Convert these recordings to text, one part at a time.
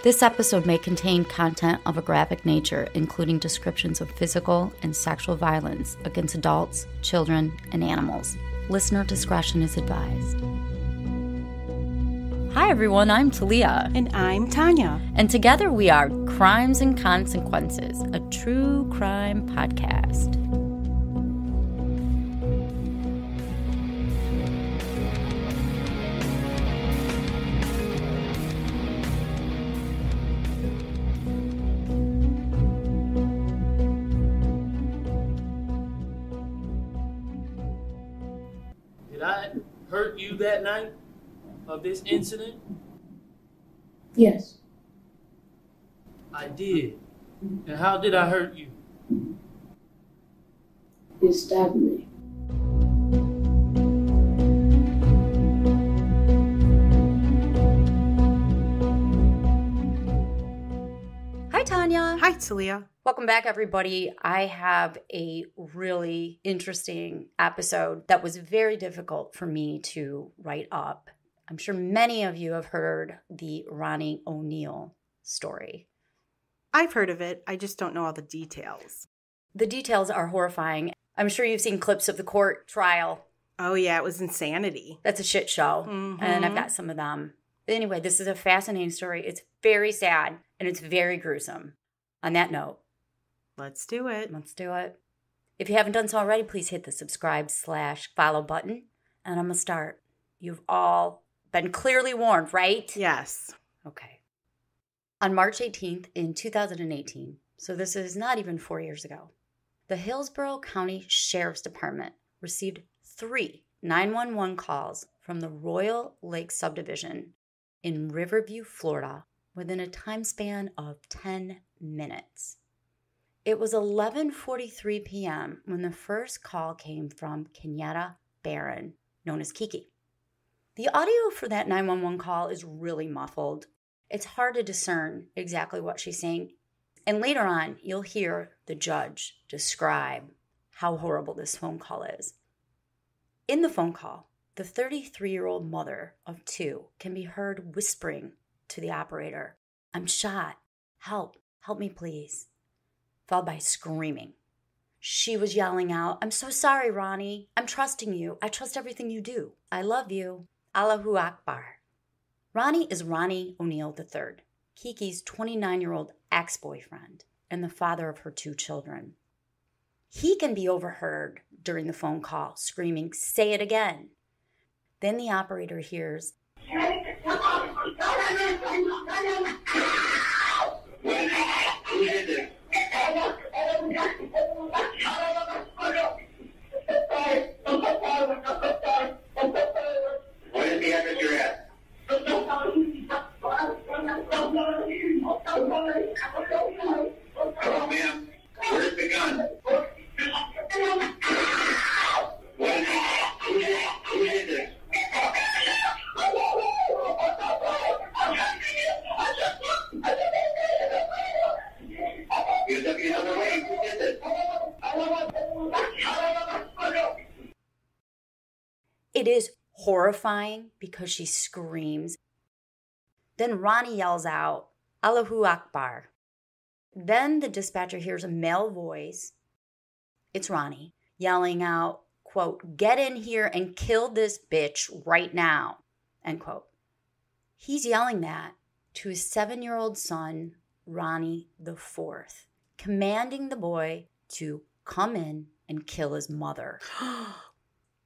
This episode may contain content of a graphic nature, including descriptions of physical and sexual violence against adults, children, and animals. Listener discretion is advised. Hi everyone, I'm Talia. And I'm Tanya. And together we are Crimes and Consequences, a true crime podcast. Did I hurt you that night of this incident? Yes. I did. And how did I hurt you? You stabbed me. Hi, Tanya. Hi, Talia. Welcome back, everybody. I have a really interesting episode that was very difficult for me to write up. I'm sure many of you have heard the Ronnie O'Neal story. I've heard of it. I just don't know all the details. The details are horrifying. I'm sure you've seen clips of the court trial. Oh, yeah. It was insanity. That's a shit show. Mm-hmm. And I've got some of them. But anyway, this is a fascinating story. It's very sad and it's very gruesome. On that note, Let's do it. let's do it. If you haven't done so already, please hit the subscribe/follow button. And I'm going to start. You've all been clearly warned, right? Yes. Okay. On March 18th in 2018, so this is not even 4 years ago, the Hillsborough County Sheriff's Department received 3 911 calls from the Royal Lake subdivision in Riverview, Florida, within a time span of 10 minutes. It was 11:43 p.m. when the first call came from Kenyatta Barron, known as Kiki. The audio for that 911 call is really muffled. It's hard to discern exactly what she's saying. And later on, you'll hear the judge describe how horrible this phone call is. In the phone call, the 33-year-old mother of 2 can be heard whispering to the operator, "I'm shot. Help me please," followed by screaming. She was yelling out, "I'm so sorry, Ronnie. I'm trusting you. I trust everything you do. I love you. Allahu Akbar." Ronnie is Ronnie O'Neal III, Kiki's 29-year-old ex-boyfriend and the father of her 2 children. He can be overheard during the phone call screaming, "Say it again." Then the operator hears, Who did this? What is the address you're at? Hello, ma'am. Where's the gun? Who did this? You took me another way. Who did this? It is horrifying because she screams. Then Ronnie yells out, "Allahu Akbar." Then the dispatcher hears a male voice. It's Ronnie yelling out, quote, "Get in here and kill this bitch right now," end quote. He's yelling that to his 7-year-old son, Ronnie IV, commanding the boy to come in and kill his mother.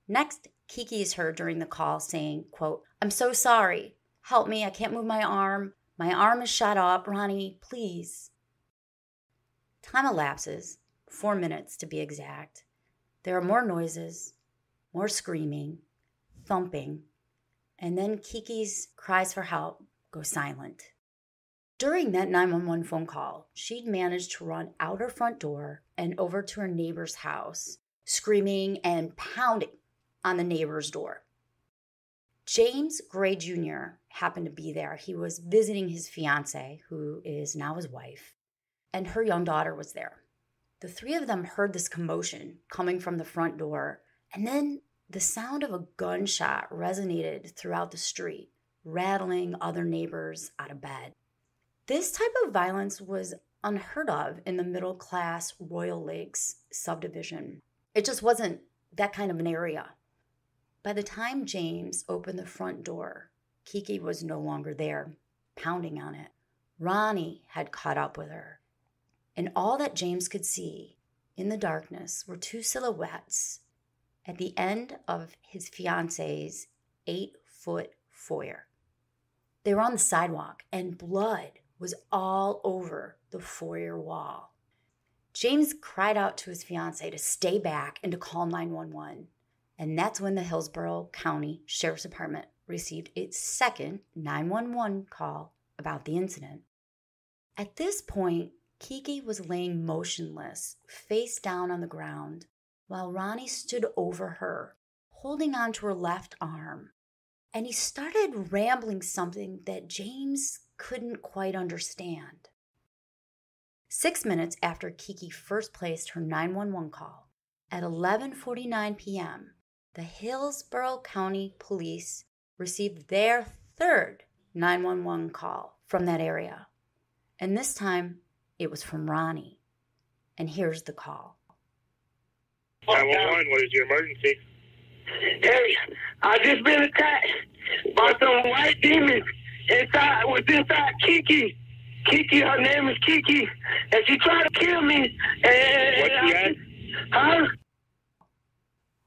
Next, Kiki is heard during the call saying, quote, "I'm so sorry. Help me. I can't move my arm. My arm is shot up. Ronnie, please." Time elapses, 4 minutes to be exact. There are more noises, more screaming, thumping, and then Kiki's cries for help go silent. During that 911 phone call, she'd managed to run out her front door and over to her neighbor's house, screaming and pounding on the neighbor's door. James Gray Jr. happened to be there. He was visiting his fiancée, who is now his wife, and her young daughter was there. The 3 of them heard this commotion coming from the front door, and then the sound of a gunshot resonated throughout the street, rattling other neighbors out of bed. This type of violence was unheard of in the middle-class Royal Lakes subdivision. It just wasn't that kind of an area. By the time James opened the front door, Kiki was no longer there, pounding on it. Ronnie had caught up with her. And all that James could see in the darkness were two silhouettes at the end of his fiance's 8-foot foyer. They were on the sidewalk, and blood was all over the foyer wall. James cried out to his fiancée to stay back and to call 911. And that's when the Hillsborough County Sheriff's Department received its second 911 call about the incident. At this point, Kiki was laying motionless, face down on the ground, while Ronnie stood over her, holding onto her left arm. And he started rambling something that James couldn't quite understand. 6 minutes after Kiki first placed her 911 call, at 11:49 p.m., the Hillsborough County Police received their third 911 call from that area. And this time, it was from Ronnie. And here's the call. 911, what is your emergency? Hey, I just been attacked by some white demons inside Kiki. Kiki, her name is Kiki, and she tried to kill me. What's she at? Huh?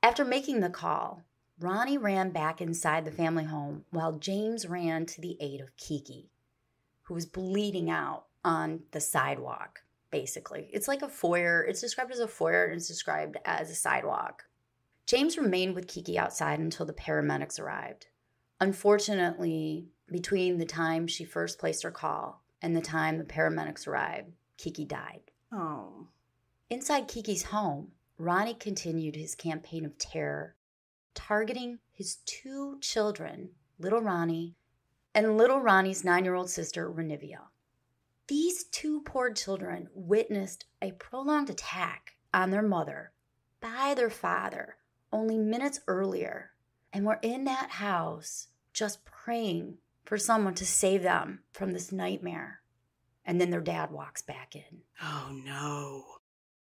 After making the call, Ronnie ran back inside the family home while James ran to the aid of Kiki, who was bleeding out on the sidewalk, basically. It's like a foyer. It's described as a foyer, and it's described as a sidewalk. James remained with Kiki outside until the paramedics arrived. Unfortunately, between the time she first placed her call and the time the paramedics arrived, Kiki died. Oh. Inside Kiki's home, Ronnie continued his campaign of terror, targeting his two children, little Ronnie and little Ronnie's 9-year-old sister, Renivia. These two poor children witnessed a prolonged attack on their mother by their father only minutes earlier, and were in that house just praying for someone to save them from this nightmare. And then their dad walks back in. Oh, no.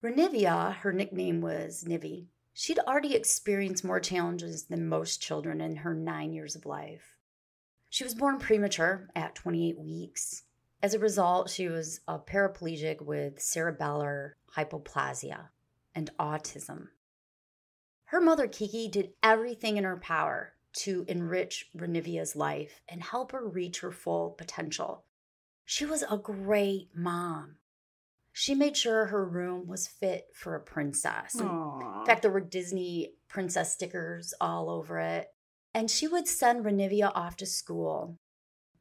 Renivia, her nickname was Nivy, she'd already experienced more challenges than most children in her 9 years of life. She was born premature at 28 weeks. As a result, she was a paraplegic with cerebellar hypoplasia and autism. Her mother, Kiki, did everything in her power to enrich Renivia's life and help her reach her full potential. She was a great mom. She made sure her room was fit for a princess. Aww. In fact, there were Disney princess stickers all over it. And she would send Renivia off to school.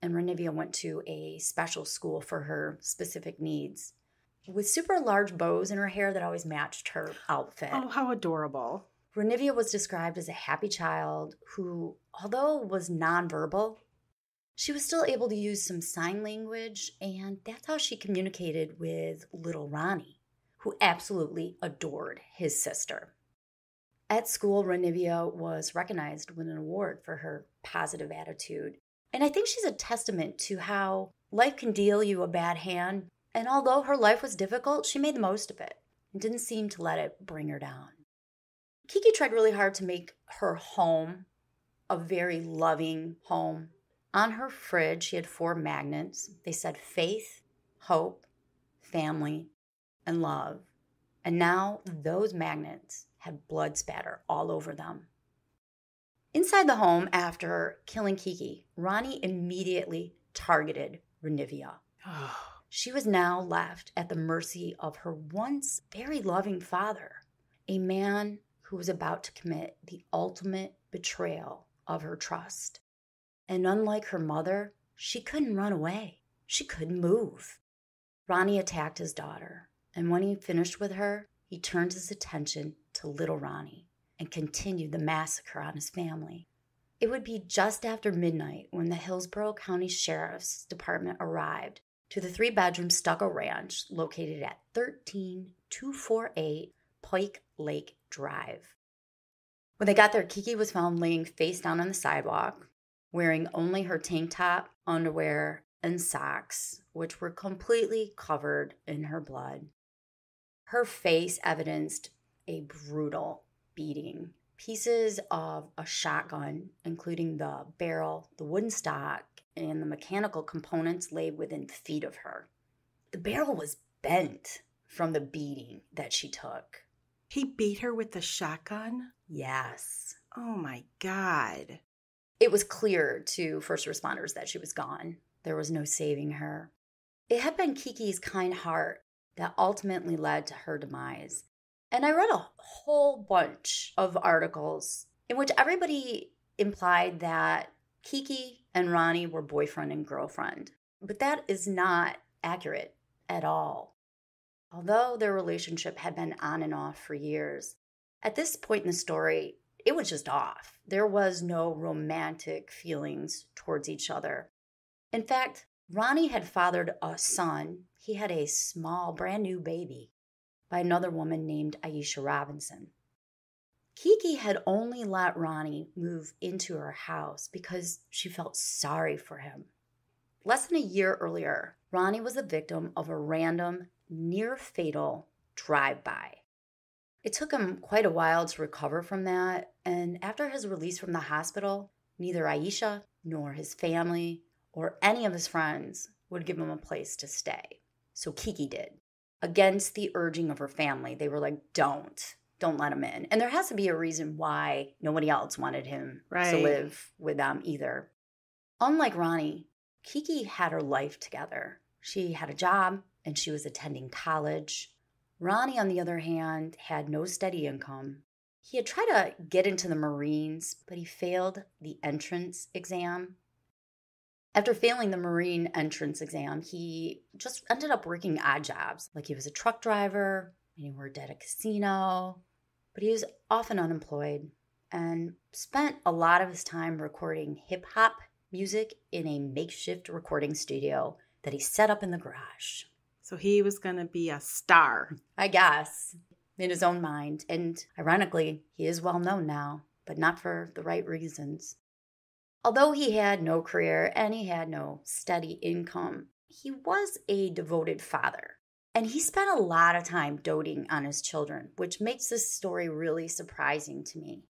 And Renivia went to a special school for her specific needs, with super large bows in her hair that always matched her outfit. Oh, how adorable. Renivia was described as a happy child who, although was nonverbal, she was still able to use some sign language, and that's how she communicated with little Ronnie, who absolutely adored his sister. At school, Renivia was recognized with an award for her positive attitude. And I think she's a testament to how life can deal you a bad hand. And although her life was difficult, she made the most of it and didn't seem to let it bring her down. Kiki tried really hard to make her home a very loving home. On her fridge, she had 4 magnets. They said faith, hope, family, and love. And now those magnets had blood spatter all over them. Inside the home, after killing Kiki, Ronnie immediately targeted Renivia. She was now left at the mercy of her once very loving father, a man who was about to commit the ultimate betrayal of her trust. And unlike her mother, she couldn't run away. She couldn't move. Ronnie attacked his daughter, and when he finished with her, he turned his attention to little Ronnie and continued the massacre on his family. It would be just after midnight when the Hillsborough County Sheriff's Department arrived to the 3-bedroom stucco ranch located at 13248 Pike Lake Drive. When they got there, Kiki was found laying face down on the sidewalk, wearing only her tank top, underwear, and socks, which were completely covered in her blood. Her face evidenced a brutal beating. Pieces of a shotgun, including the barrel, the wooden stock, and the mechanical components lay within feet of her. The barrel was bent from the beating that she took. He beat her with the shotgun? Yes. Oh my God. It was clear to first responders that she was gone. There was no saving her. It had been Kiki's kind heart that ultimately led to her demise. And I read a whole bunch of articles in which everybody implied that Kiki and Ronnie were boyfriend and girlfriend. But that is not accurate at all. Although their relationship had been on and off for years, at this point in the story, it was just off. There was no romantic feelings towards each other. In fact, Ronnie had fathered a son. He had a small, brand new baby by another woman named Aisha Robinson. Kiki had only let Ronnie move into her house because she felt sorry for him. Less than a year earlier, Ronnie was the victim of a random, near-fatal drive-by. It took him quite a while to recover from that, and after his release from the hospital, neither Aisha nor his family or any of his friends would give him a place to stay. So Kiki did. Against the urging of her family, they were like, don't let him in. And there has to be a reason why nobody else wanted him to live with them either. Unlike Ronnie, Kiki had her life together. She had a job and she was attending college. Ronnie, on the other hand, had no steady income. He had tried to get into the Marines, but he failed the entrance exam. After failing the Marine entrance exam, he just ended up working odd jobs. Like he was a truck driver, and he worked at a casino, but he was often unemployed and spent a lot of his time recording hip-hop music in a makeshift recording studio that he set up in the garage. So he was going to be a star. I guess, in his own mind. And ironically, he is well known now, but not for the right reasons. Although he had no career and he had no steady income, he was a devoted father. And he spent a lot of time doting on his children, which makes this story really surprising to me.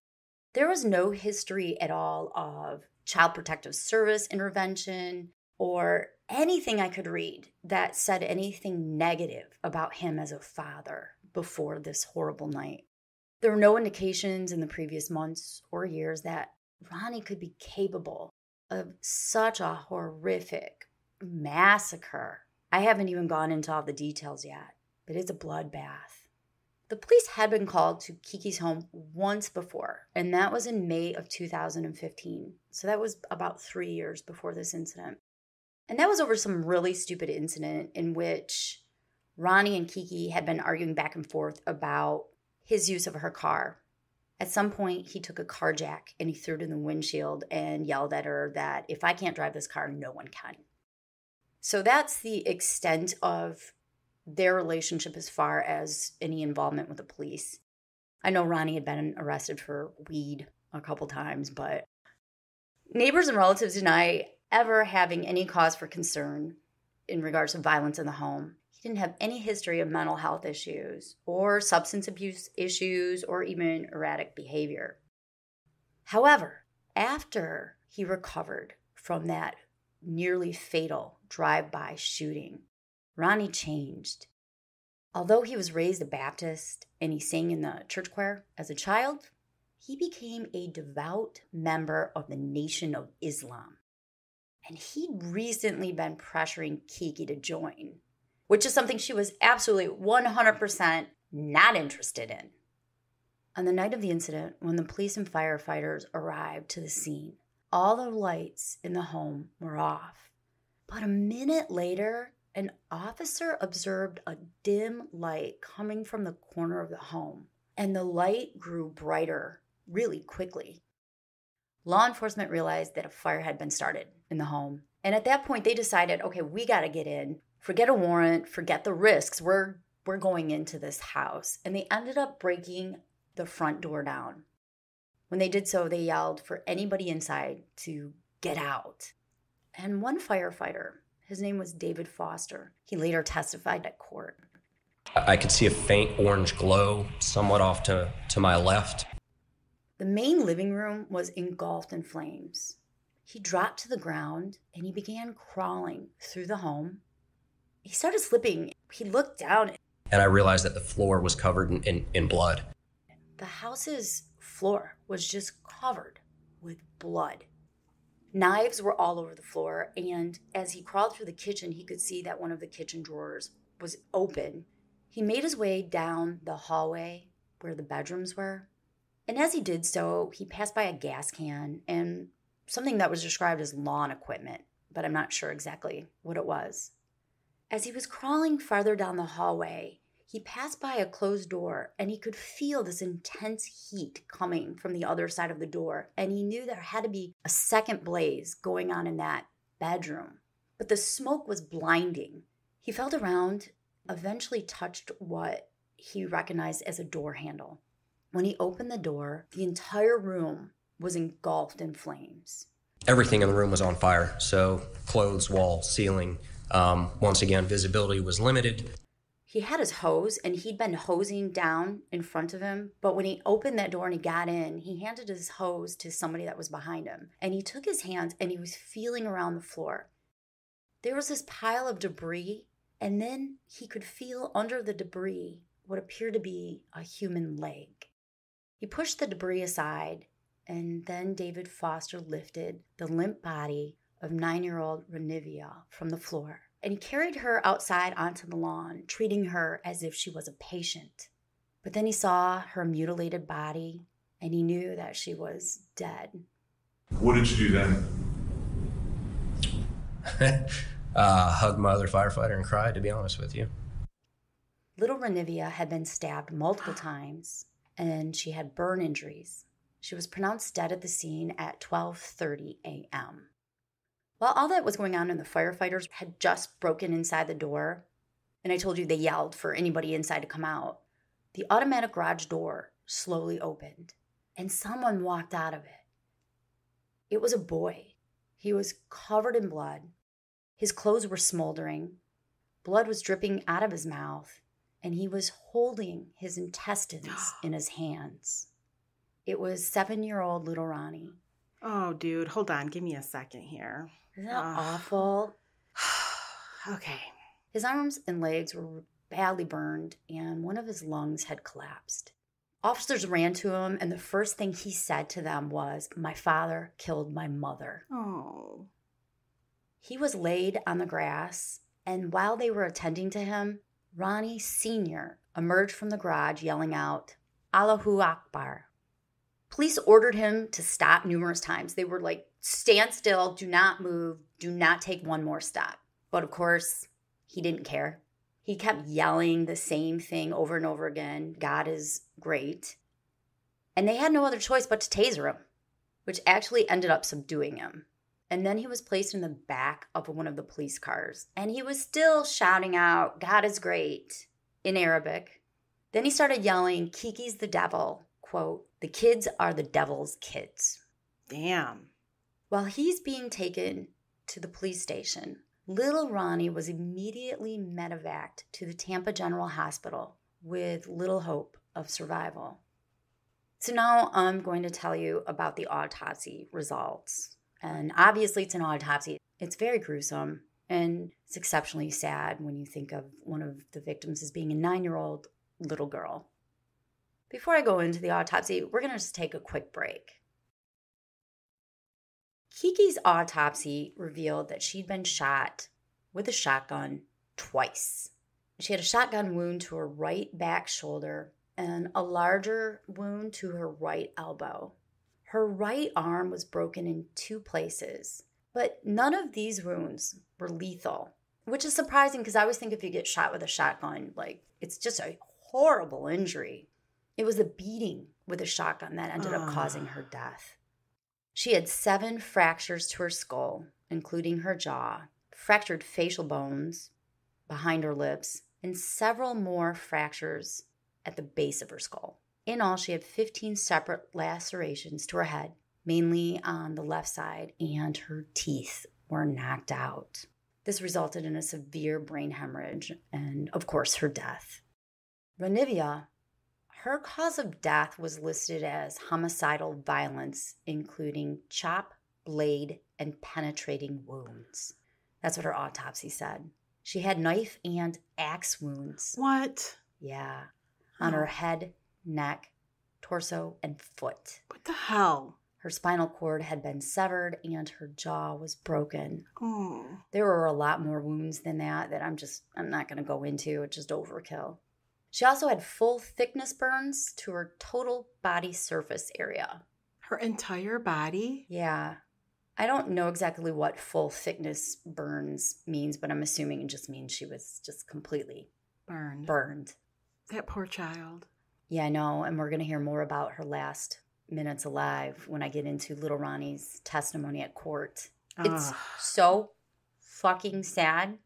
There was no history at all of Child Protective Service intervention or anything I could read that said anything negative about him as a father before this horrible night. There were no indications in the previous months or years that Ronnie could be capable of such a horrific massacre. I haven't even gone into all the details yet, but it's a bloodbath. The police had been called to Kiki's home once before, and that was in May of 2015. So that was about 3 years before this incident. And that was over some really stupid incident in which Ronnie and Kiki had been arguing back and forth about his use of her car. At some point, he took a car jack and he threw it in the windshield and yelled at her that if I can't drive this car, no one can. So that's the extent of their relationship as far as any involvement with the police. I know Ronnie had been arrested for weed a couple times, but neighbors and relatives deny ever having any cause for concern in regards to violence in the home. He didn't have any history of mental health issues or substance abuse issues or even erratic behavior. However, after he recovered from that nearly fatal drive-by shooting, Ronnie changed. Although he was raised a Baptist and he sang in the church choir as a child, he became a devout member of the Nation of Islam. And he'd recently been pressuring Kiki to join, which is something she was absolutely 100% not interested in. On the night of the incident, when the police and firefighters arrived to the scene, all the lights in the home were off. But a minute later, an officer observed a dim light coming from the corner of the home, and the light grew brighter really quickly. Law enforcement realized that a fire had been started in the home. And at that point, they decided, okay, we got to get in. Forget a warrant, forget the risks. We're going into this house. And they ended up breaking the front door down. When they did so, they yelled for anybody inside to get out. And one firefighter, His name was David Foster. He later testified at court. I could see a faint orange glow somewhat off to my left. The main living room was engulfed in flames. He dropped to the ground and he began crawling through the home. He started slipping. He looked down. And I realized that the floor was covered in blood. The house's floor was just covered with blood. Knives were all over the floor, and as he crawled through the kitchen, he could see that one of the kitchen drawers was open. He made his way down the hallway where the bedrooms were, and as he did so, he passed by a gas can and something that was described as lawn equipment, but I'm not sure exactly what it was. As he was crawling farther down the hallway, he passed by a closed door, and he could feel this intense heat coming from the other side of the door, and he knew there had to be a second blaze going on in that bedroom. But the smoke was blinding. He felt around, eventually touched what he recognized as a door handle. When he opened the door, the entire room was engulfed in flames. Everything in the room was on fire, so clothes, wall, ceiling. Once again, visibility was limited. He had his hose, and he'd been hosing down in front of him. But when he opened that door and he got in, he handed his hose to somebody that was behind him. And he took his hands and he was feeling around the floor. There was this pile of debris, and then he could feel under the debris what appeared to be a human leg. He pushed the debris aside, and then David Foster lifted the limp body of 9-year-old Ronnie from the floor. And he carried her outside onto the lawn, treating her as if she was a patient. But then he saw her mutilated body, and he knew that she was dead. What did you do then? Hugged my other firefighter and cried, to be honest with you. Little Ronnie had been stabbed multiple times, and she had burn injuries. She was pronounced dead at the scene at 12:30 a.m. While all that was going on, and the firefighters had just broken inside the door, and I told you they yelled for anybody inside to come out, the automatic garage door slowly opened, and someone walked out of it. It was a boy. He was covered in blood. His clothes were smoldering. Blood was dripping out of his mouth, and he was holding his intestines in his hands. It was 7-year-old little Ronnie. Oh, dude, hold on. Give me a second here. Isn't that awful? Okay. His arms and legs were badly burned, and one of his lungs had collapsed. Officers ran to him, and the first thing he said to them was, "My father killed my mother." Oh. He was laid on the grass, and while they were attending to him, Ronnie Sr. emerged from the garage yelling out, "Allahu Akbar." Police ordered him to stop numerous times. They were like, "Stand still, do not move, do not take one more step." But of course, he didn't care. He kept yelling the same thing over and over again, "God is great." And they had no other choice but to taser him, which actually ended up subduing him. And then he was placed in the back of one of the police cars. And he was still shouting out, "God is great," in Arabic. Then he started yelling, "Kiki's the devil," quote, "The kids are the devil's kids." Damn. While he's being taken to the police station, little Ronnie was immediately medevaced to the Tampa General Hospital with little hope of survival. So now I'm going to tell you about the autopsy results. And obviously it's an autopsy. It's very gruesome, and it's exceptionally sad when you think of one of the victims as being a 9-year-old little girl. Before I go into the autopsy, we're going to just take a quick break. Kiki's autopsy revealed that she'd been shot with a shotgun twice. She had a shotgun wound to her right back shoulder and a larger wound to her right elbow. Her right arm was broken in 2 places, but none of these wounds were lethal, which is surprising because I always think if you get shot with a shotgun, like, it's just a horrible injury. It was the beating with a shotgun that ended up causing her death. She had 7 fractures to her skull, including her jaw, fractured facial bones behind her lips, and several more fractures at the base of her skull. In all, she had 15 separate lacerations to her head, mainly on the left side, and her teeth were knocked out. This resulted in a severe brain hemorrhage and, of course, her death. Renivia, her cause of death was listed as homicidal violence, including chop, blade, and penetrating wounds. That's what her autopsy said. She had knife and axe wounds. What? Yeah. On her head, neck, torso, and foot. What the hell? Her spinal cord had been severed and her jaw was broken. Oh. There were a lot more wounds than that I'm not going to go into. It's just overkill. She also had full thickness burns to her total body surface area. Her entire body? Yeah. I don't know exactly what full thickness burns means, but I'm assuming it just means she was just completely burned. That poor child. Yeah, I know. And we're going to hear more about her last minutes alive when I get into little Ronnie's testimony at court. It's so fucking sad.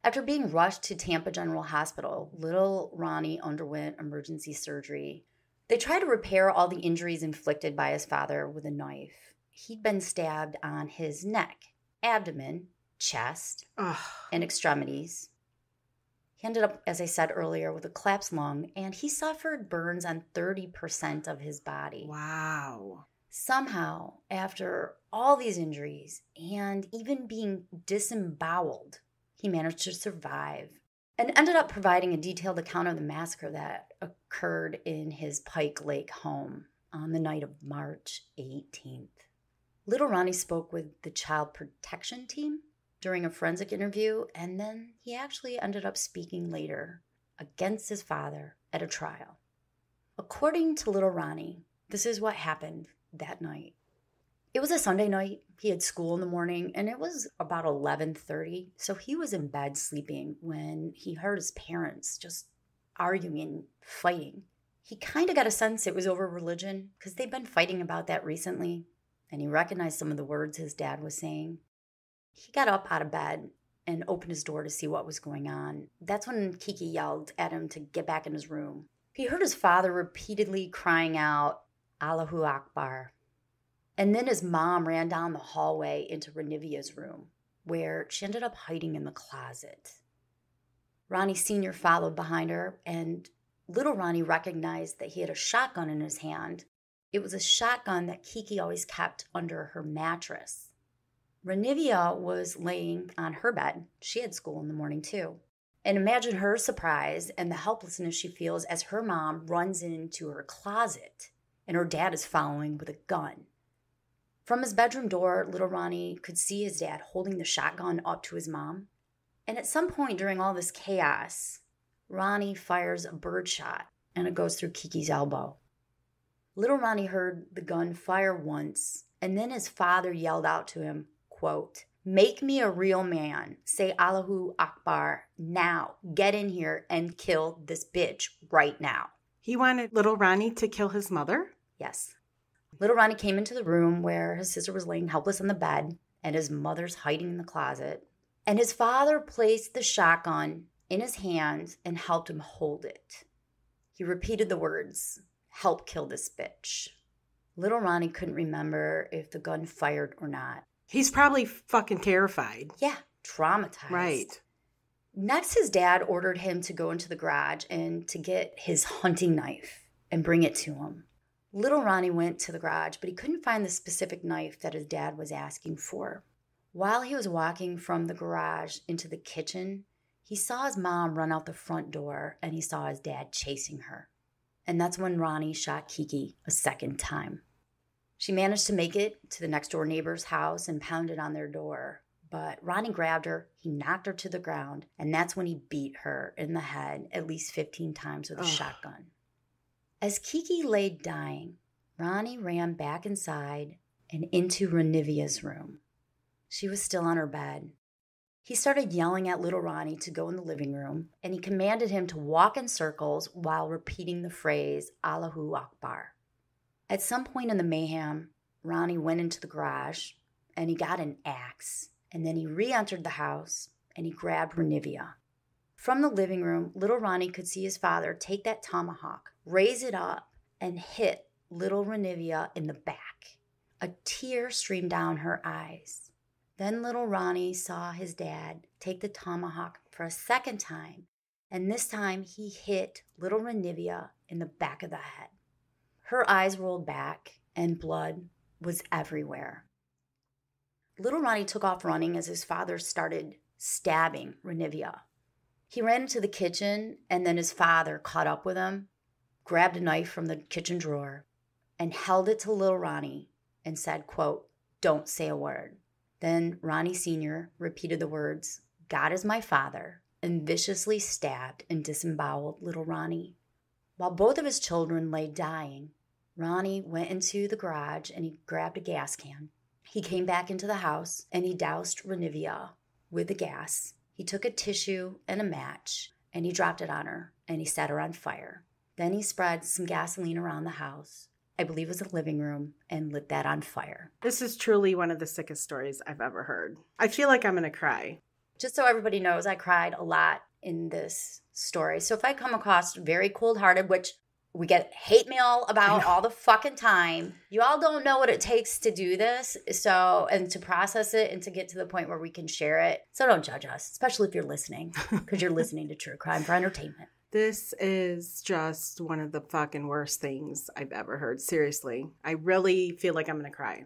After being rushed to Tampa General Hospital, little Ronnie underwent emergency surgery. They tried to repair all the injuries inflicted by his father with a knife. He'd been stabbed on his neck, abdomen, chest, and extremities. He ended up, as I said earlier, with a collapsed lung, and he suffered burns on 30% of his body. Wow. Somehow, after all these injuries and even being disemboweled, he managed to survive and ended up providing a detailed account of the massacre that occurred in his Pike Lake home on the night of March 18th. Little Ronnie spoke with the child protection team during a forensic interview, and then he actually ended up speaking later against his father at a trial. According to little Ronnie, this is what happened that night. It was a Sunday night. He had school in the morning, and it was about 11:30, so he was in bed sleeping when he heard his parents just arguing and fighting. He kind of got a sense it was over religion because they'd been fighting about that recently, and he recognized some of the words his dad was saying. He got up out of bed and opened his door to see what was going on. That's when Kiki yelled at him to get back in his room. He heard his father repeatedly crying out, "Allahu Akbar." And then his mom ran down the hallway into Renivia's room, where she ended up hiding in the closet. Ronnie Sr. followed behind her, and little Ronnie recognized that he had a shotgun in his hand. It was a shotgun that Kiki always kept under her mattress. Renivia was laying on her bed. She had school in the morning too. And imagine her surprise and the helplessness she feels as her mom runs into her closet and her dad is following with a gun. From his bedroom door, little Ronnie could see his dad holding the shotgun up to his mom. And at some point during all this chaos, Ronnie fires a birdshot and it goes through Kiki's elbow. Little Ronnie heard the gun fire once, and then his father yelled out to him, quote, "Make me a real man. Say Allahu Akbar now. Get in here and kill this bitch right now." He wanted little Ronnie to kill his mother? Yes. Little Ronnie came into the room where his sister was laying helpless on the bed and his mother's hiding in the closet. And his father placed the shotgun in his hands and helped him hold it. He repeated the words, "Help kill this bitch." Little Ronnie couldn't remember if the gun fired or not. He's probably fucking terrified. Yeah, traumatized. Right. Next, his dad ordered him to go into the garage and to get his hunting knife and bring it to him. Little Ronnie went to the garage, but he couldn't find the specific knife that his dad was asking for. While he was walking from the garage into the kitchen, he saw his mom run out the front door and he saw his dad chasing her. And that's when Ronnie shot Kiki a second time. She managed to make it to the next door neighbor's house and pounded on their door. But Ronnie grabbed her, he knocked her to the ground, and that's when he beat her in the head at least 15 times with a shotgun. As Kiki lay dying, Ronnie ran back inside and into Renivia's room. She was still on her bed. He started yelling at little Ronnie to go in the living room, and he commanded him to walk in circles while repeating the phrase, "Allahu Akbar." At some point in the mayhem, Ronnie went into the garage, and he got an axe, and then he re-entered the house, and he grabbed Renivia. From the living room, little Ronnie could see his father take that tomahawk, raise it up, and hit little Renivia in the back. A tear streamed down her eyes. Then little Ronnie saw his dad take the tomahawk for a second time, and this time he hit little Renivia in the back of the head. Her eyes rolled back, and blood was everywhere. Little Ronnie took off running as his father started stabbing Renivia. He ran into the kitchen, and then his father caught up with him, grabbed a knife from the kitchen drawer, and held it to little Ronnie and said, quote, "Don't say a word." Then Ronnie Sr. repeated the words, "God is my father," and viciously stabbed and disemboweled little Ronnie. While both of his children lay dying, Ronnie went into the garage and he grabbed a gas can. He came back into the house and he doused Renivia with the gas. He took a tissue and a match and he dropped it on her and he set her on fire. Then he spread some gasoline around the house, I believe it was the living room, and lit that on fire. This is truly one of the sickest stories I've ever heard. I feel like I'm going to cry. Just so everybody knows, I cried a lot in this story. So if I come across very cold-hearted, which we get hate mail about all the fucking time, you all don't know what it takes to do this, and to process it and to get to the point where we can share it. So don't judge us, especially if you're listening, because you're listening to True Crime for entertainment. This is just one of the fucking worst things I've ever heard. Seriously. I really feel like I'm going to cry.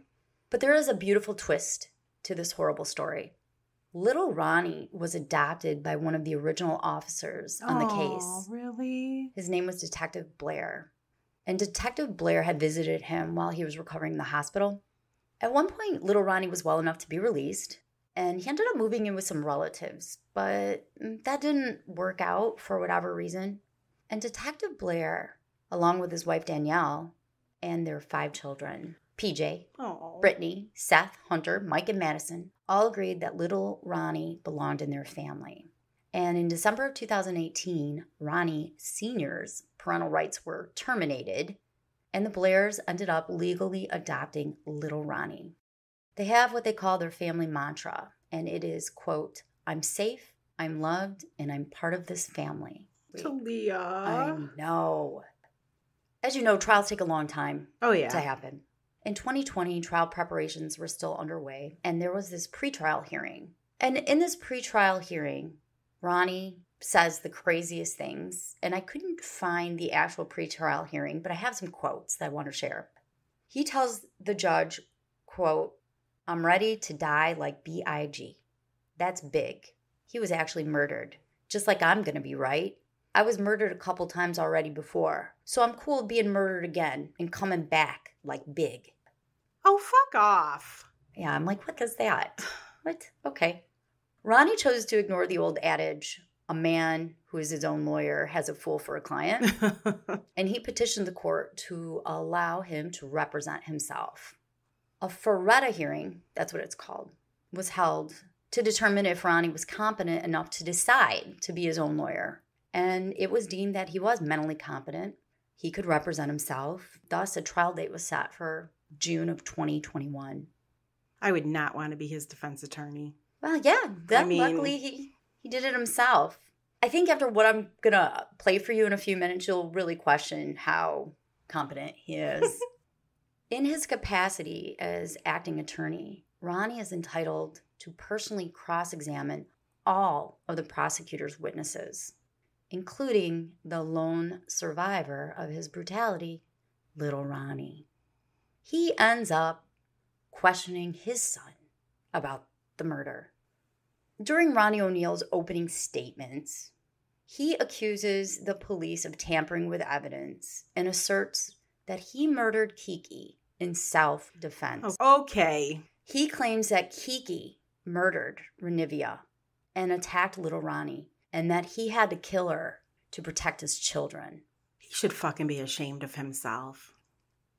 But there is a beautiful twist to this horrible story. Little Ronnie was adopted by one of the original officers on the case. Oh, really? His name was Detective Blair. And Detective Blair had visited him while he was recovering in the hospital. At one point, little Ronnie was well enough to be released, and he ended up moving in with some relatives, but that didn't work out for whatever reason. And Detective Blair, along with his wife Danielle and their 5 children, PJ, Brittany, Seth, Hunter, Mike, and Madison, all agreed that little Ronnie belonged in their family. And in December of 2018, Ronnie Sr.'s parental rights were terminated, and the Blairs ended up legally adopting little Ronnie. They have what they call their family mantra, and it is, quote, "I'm safe, I'm loved, and I'm part of this family." Talia. I know. As you know, trials take a long time to happen. In 2020, trial preparations were still underway, and there was this pretrial hearing. And in this pretrial hearing, Ronnie says the craziest things, and I couldn't find the actual pretrial hearing, but I have some quotes that I want to share. He tells the judge, quote, "I'm ready to die like B.I.G. That's big. He was actually murdered, just like I'm going to be, right? I was murdered a couple times already before, so I'm cool being murdered again and coming back like big." Oh, fuck off. Yeah, I'm like, what is that? What? Okay. Ronnie chose to ignore the old adage, a man who is his own lawyer has a fool for a client, and he petitioned the court to allow him to represent himself. A Ferretta hearing, that's what it's called, was held to determine if Ronnie was competent enough to decide to be his own lawyer. And it was deemed that he was mentally competent. He could represent himself. Thus, a trial date was set for June of 2021. I would not want to be his defense attorney. Well, yeah. Luckily, he did it himself. I think after what I'm going to play for you in a few minutes, you'll really question how competent he is. In his capacity as acting attorney, Ronnie is entitled to personally cross-examine all of the prosecutor's witnesses, including the lone survivor of his brutality, little Ronnie. He ends up questioning his son about the murder. During Ronnie O'Neal's opening statements, he accuses the police of tampering with evidence and asserts that he murdered Kiki in self-defense. Okay. He claims that Kiki murdered Renivia and attacked little Ronnie, and that he had to kill her to protect his children. He should fucking be ashamed of himself.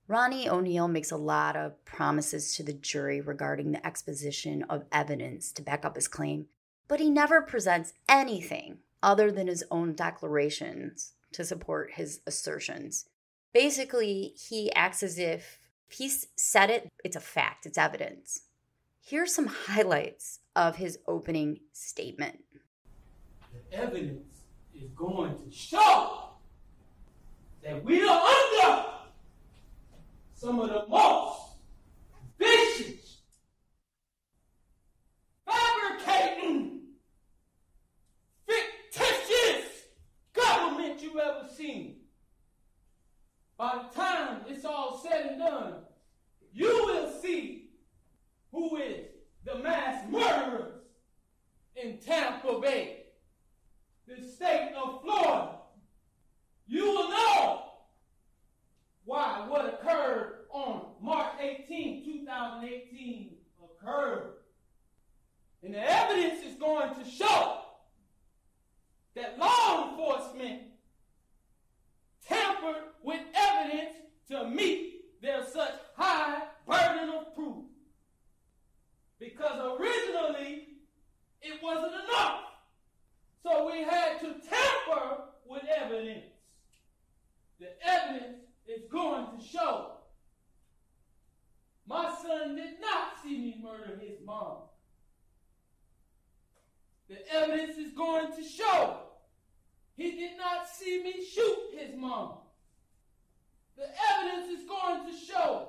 Ronnie O'Neal makes a lot of promises to the jury regarding the exposition of evidence to back up his claim, but he never presents anything other than his own declarations to support his assertions. Basically, he acts as if he's said it, it's a fact, it's evidence. Here's some highlights of his opening statement. The evidence is going to show that we are under some of the most vicious, by the time it's all said and done, you will see who is the mass murderers in Tampa Bay, the state of Florida. You will know why what occurred on March 18, 2018 occurred. And the evidence is going to show that law enforcement tampered with evidence to meet their such high burden of proof. Because originally, it wasn't enough. So we had to tamper with evidence. The evidence is going to show my son did not see me murder his mom. The evidence is going to show he did not see me shoot his mom. The evidence is going to show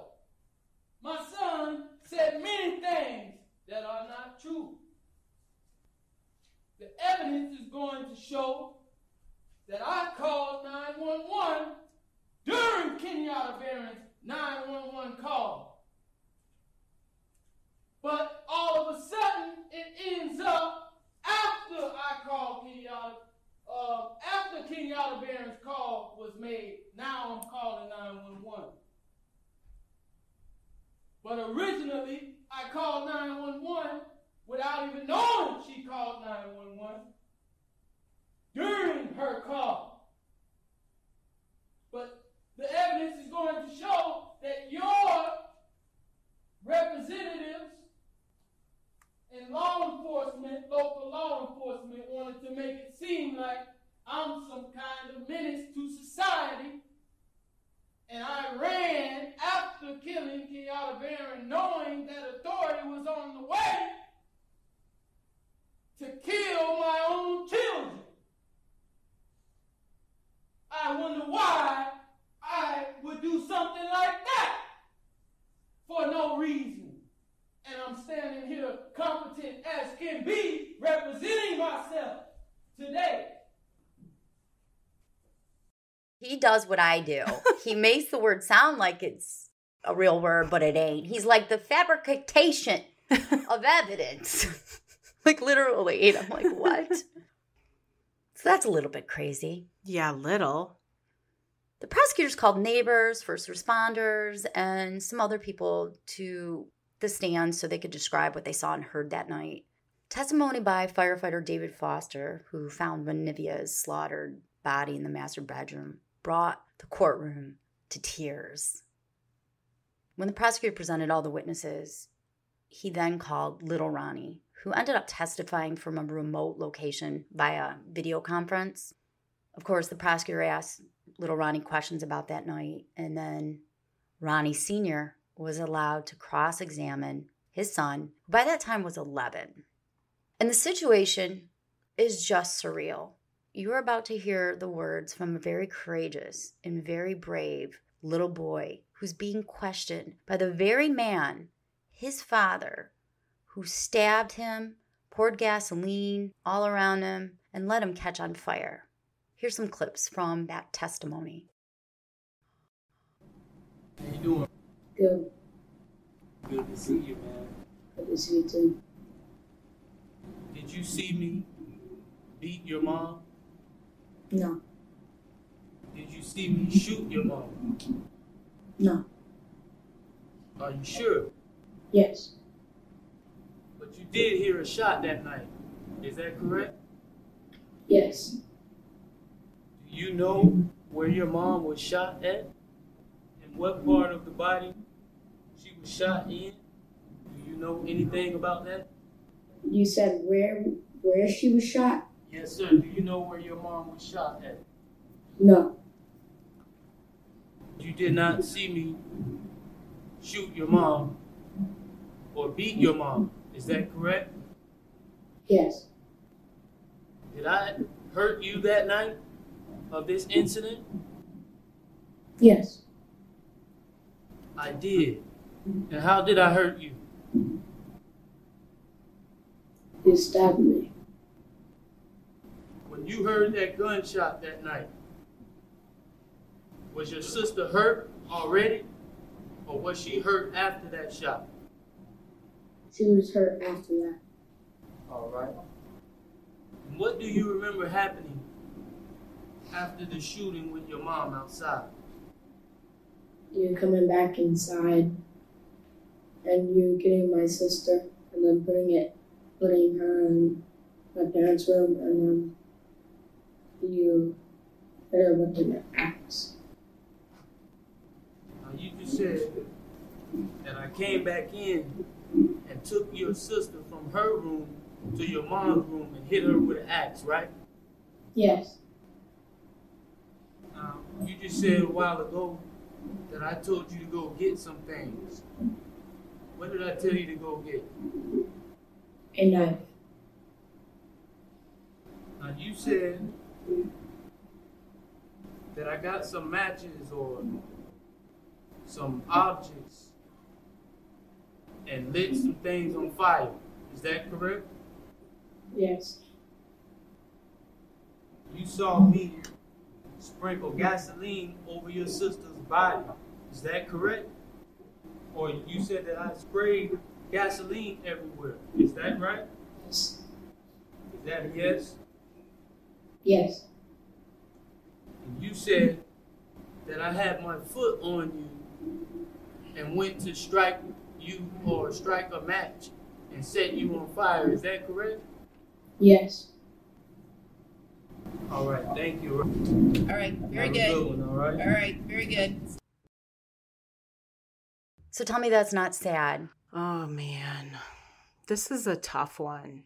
my son said many things that are not true. The evidence is going to show that I called 911 during Kenyatta Barron's 911 call. But all of a sudden, it ends up after I called Kenyatta, after Kenyatta Barron's call was made. Now I'm calling 911. But originally, I called 911 without even knowing she called 911 during her call. But the evidence is going to show that your representatives and law enforcement, local law enforcement, wanted to make it seem like I'm some kind of menace to society. And I ran after killing Kenyatta Barron, knowing that authority was on the way to kill my own children. I wonder why I would do something like that for no reason. And I'm standing here competent as can be, representing myself today. He does what I do. He makes the word sound like it's a real word, but it ain't. He's like the fabrication of evidence. Like literally. And I'm like, what? So that's a little bit crazy. Yeah, little. The prosecutors called neighbors, first responders, and some other people to the stand so they could describe what they saw and heard that night. Testimony by firefighter David Foster, who found Bonivia's slaughtered body in the master bedroom, brought the courtroom to tears. When the prosecutor presented all the witnesses, he then called little Ronnie, who ended up testifying from a remote location via video conference. Of course, the prosecutor asked little Ronnie questions about that night, and then Ronnie Sr. was allowed to cross-examine his son, who by that time was 11. And the situation is just surreal. You're about to hear the words from a very courageous and very brave little boy who's being questioned by the very man, his father, who stabbed him, poured gasoline all around him, and let him catch on fire. Here's some clips from that testimony. How you doing? Good. Good to see you, man. Good to see you too. Did you see me beat your mom? No. Did you see me shoot your mom? No. Are you sure? Yes. But you did hear a shot that night. Is that correct? Yes. Do you know where your mom was shot at? And what part of the body she was shot in? Do you know anything about that? You said where she was shot? Yes, sir. Do you know where your mom was shot at? No. You did not see me shoot your mom or beat your mom. Is that correct? Yes. Did I hurt you that night of this incident? Yes. I did. And how did I hurt you? You stabbed me. When you heard that gunshot that night, Was your sister hurt already? Or was she hurt after that shot? She was hurt after that. All right. And what do you remember happening after the shooting with your mom outside? You coming back inside and you getting my sister and then putting her in my parents' room, and then you hit her with an axe. Now you just said that I came back in and took your sister from her room to your mom's room and hit her with an axe, right? Yes. Now, you just said a while ago that I told you to go get some things. What did I tell you to go get? A knife. Now you said that I got some matches or some objects and lit some things on fire. Is that correct? Yes. You saw me sprinkle gasoline over your sister's body. Is that correct? Or you said that I sprayed gasoline everywhere. Is that right? Yes. Is that a yes? Yes. And you said that I had my foot on you and went to strike you or strike a match and set you on fire. Is that correct? Yes. All right, thank you. All right, very Have a good. one, all right? All right, very good. So tell me that's not sad. Oh, man. This is a tough one.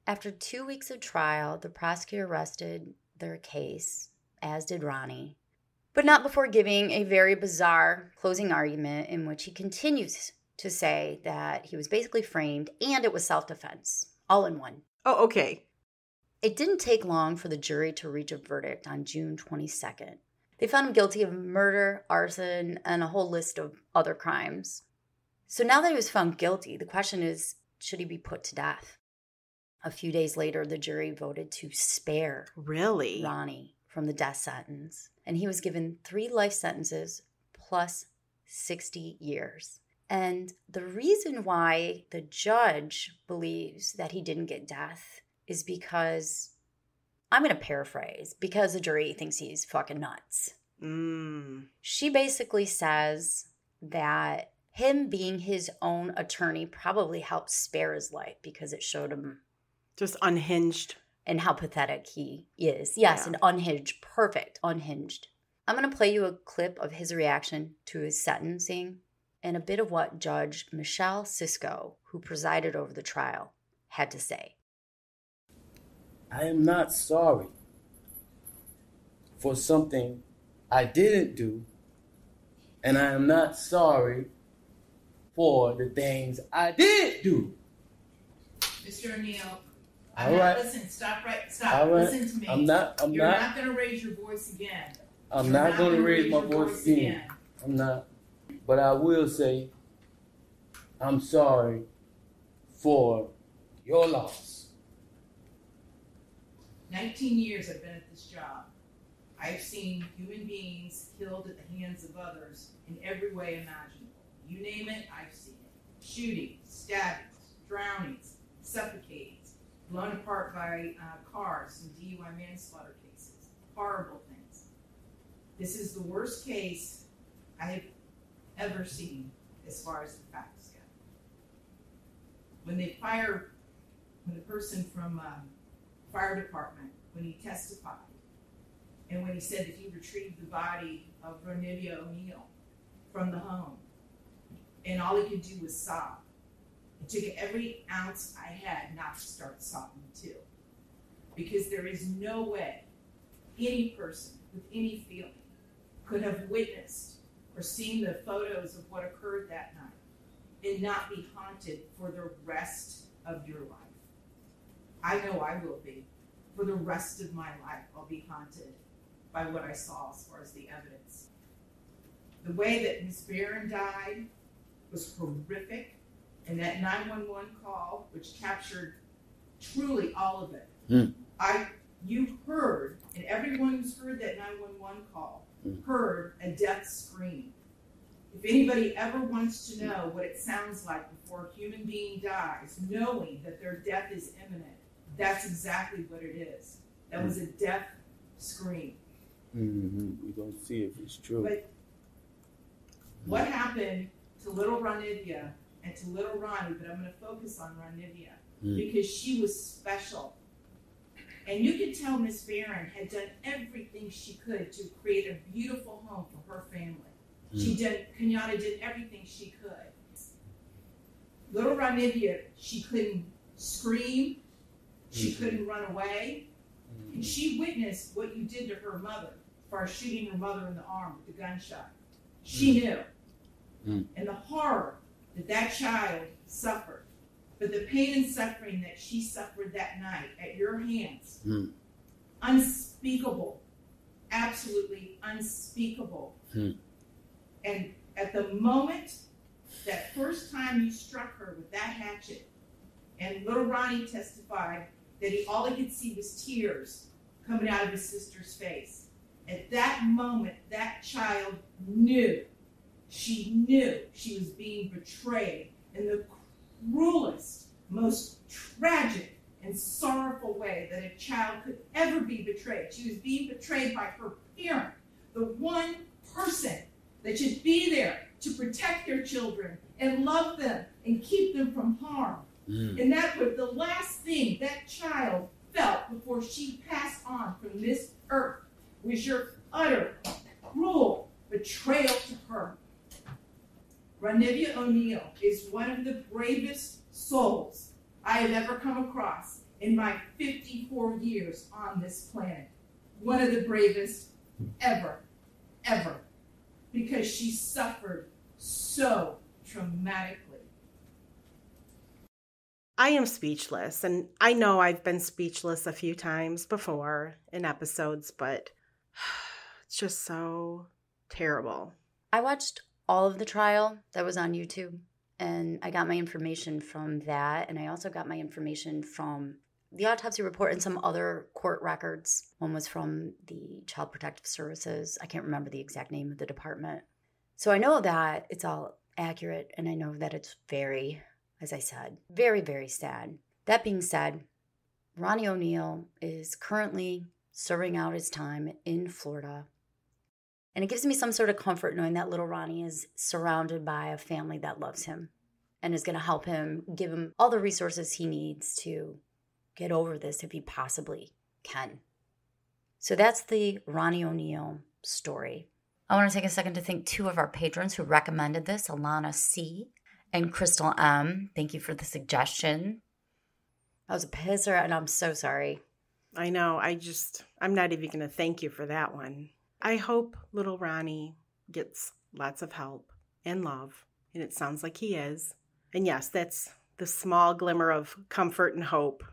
After 2 weeks of trial, the prosecutor rested their case, as did Ronnie, but not before giving a very bizarre closing argument in which he continues to say that he was basically framed and it was self-defense, all in one. Oh, okay. It didn't take long for the jury to reach a verdict on June 22nd. They found him guilty of murder, arson, and a whole list of other crimes. So now that he was found guilty, the question is, should he be put to death? A few days later, the jury voted to spare Ronnie from the death sentence, and he was given 3 life sentences plus 60 years. And the reason why the judge believes that he didn't get death is because, I'm going to paraphrase, because the jury thinks he's fucking nuts. She basically says that him being his own attorney probably helped spare his life because it showed him just unhinged. And how pathetic he is. Yes, and unhinged. Perfect. Unhinged. I'm going to play you a clip of his reaction to his sentencing and a bit of what Judge Michelle Sisko, who presided over the trial, had to say. I am not sorry for something I didn't do, and I am not sorry for the things I did do. Mr. O'Neal, All right. Listen, stop. All right. Listen to me. I'm not going to raise your voice again. I'm not going to raise my voice again. I'm not. But I will say, I'm sorry for your loss. 19 years I've been at this job. I've seen human beings killed at the hands of others in every way imaginable. You name it, I've seen it. Shootings, stabbings, drownings, suffocatings, blown apart by cars and DUI manslaughter cases. Horrible things. This is the worst case I have ever seen as far as the facts go. When the person from fire department, when he testified, and when he said that he retrieved the body of Ronnie O'Neal from the home, and all he could do was sob. It took every ounce I had not to start sobbing too. Because there is no way any person with any feeling could have witnessed or seen the photos of what occurred that night and not be haunted for the rest of your life. I know I will be. For the rest of my life, I'll be haunted by what I saw as far as the evidence. The way that Ms. Barron died was horrific, and that 911 call, which captured truly all of it. You heard, and everyone who's heard that 911 call heard a death scream. If anybody ever wants to know what it sounds like before a human being dies, knowing that their death is imminent, that's exactly what it is. That was a death scream. We're going to see if it's true. But what happened to little Ranivia and to little Ronnie, but I'm going to focus on Ranivia because she was special. And you could tell Miss Barron had done everything she could to create a beautiful home for her family. Kenyatta did everything she could. Little Ranivia, she couldn't scream, she couldn't run away, and she witnessed what you did to her mother as far as shooting her mother in the arm with the gunshot. She knew. And the horror that that child suffered, but the pain and suffering that she suffered that night at your hands, unspeakable, absolutely unspeakable. And at the moment, that first time you struck her with that hatchet, and little Ronnie testified that all he could see was tears coming out of his sister's face. At that moment, that child knew. She knew she was being betrayed in the cruelest, most tragic and sorrowful way that a child could ever be betrayed. She was being betrayed by her parent, the one person that should be there to protect their children and love them and keep them from harm. And that was the last thing that child felt before she passed on from this earth, was your utter, cruel betrayal to her. Ronnie O'Neal is one of the bravest souls I have ever come across in my 54 years on this planet. One of the bravest ever, ever. Because she suffered so traumatically. I am speechless, and I know I've been speechless a few times before in episodes, but it's just so terrible. I watched all of the trial that was on YouTube, and I got my information from that, and I also got my information from the autopsy report and some other court records. One was from the Child Protective Services. I can't remember the exact name of the department. So I know that it's all accurate, and I know that it's very, as I said, very, very sad. That being said, Ronnie O'Neal is currently serving out his time in Florida. And it gives me some sort of comfort knowing that little Ronnie is surrounded by a family that loves him and is going to help him, give him all the resources he needs to get over this if he possibly can. So that's the Ronnie O'Neal story. I want to take a second to thank two of our patrons who recommended this, Alana C. and Crystal M. Thank you for the suggestion. That was a pisser, and I'm so sorry. I know. I'm not even going to thank you for that one. I hope little Ronnie gets lots of help and love, and it sounds like he is. And yes, that's the small glimmer of comfort and hope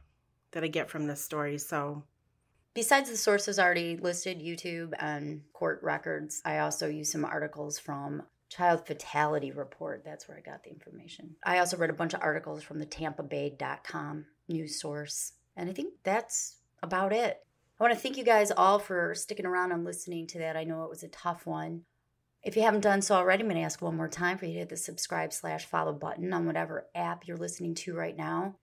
that I get from this story. So, besides the sources already listed, YouTube and court records, I also use some articles from Child Fatality Report. That's where I got the information. I also read a bunch of articles from the TampaBay.com news source. And I think that's about it. I want to thank you guys all for sticking around and listening to that. I know it was a tough one. If you haven't done so already, I'm going to ask one more time for you to hit the subscribe/follow button on whatever app you're listening to right now.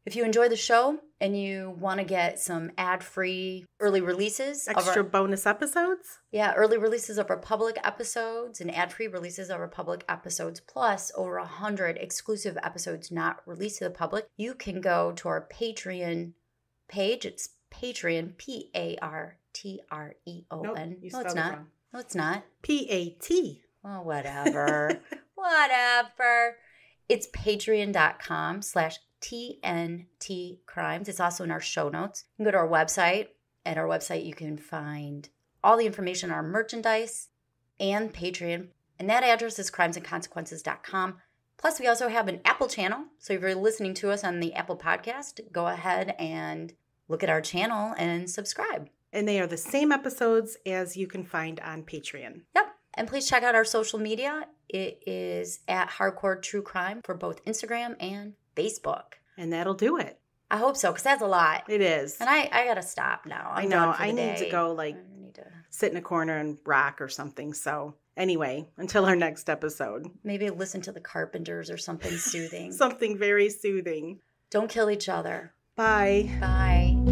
If you enjoy the show and you want to get some ad-free early releases. Extra bonus episodes? Yeah, early releases of our public episodes and ad-free releases of our public episodes, plus over 100 exclusive episodes not released to the public, you can go to our Patreon page. It's Patreon, Patreon. Nope, No, it's not. wrong. No, it's not. P-A-T. Oh, whatever. Whatever. It's patreon.com/TNT Crimes. It's also in our show notes. You can go to our website. At our website, you can find all the information on our merchandise and Patreon. And that address is crimesandconsequences.com. Plus, we also have an Apple channel. So if you're listening to us on the Apple podcast, go ahead and look at our channel and subscribe. And they are the same episodes as you can find on Patreon. Yep. And please check out our social media. It is at Hardcore True Crime for both Instagram and Facebook. And that'll do it. I hope so, because that's a lot. It is. And I got to stop now. I know. I need to go, sit in a corner and rock or something. So anyway, until our next episode. Maybe listen to the Carpenters or something soothing. Something very soothing. Don't kill each other. Bye. Bye.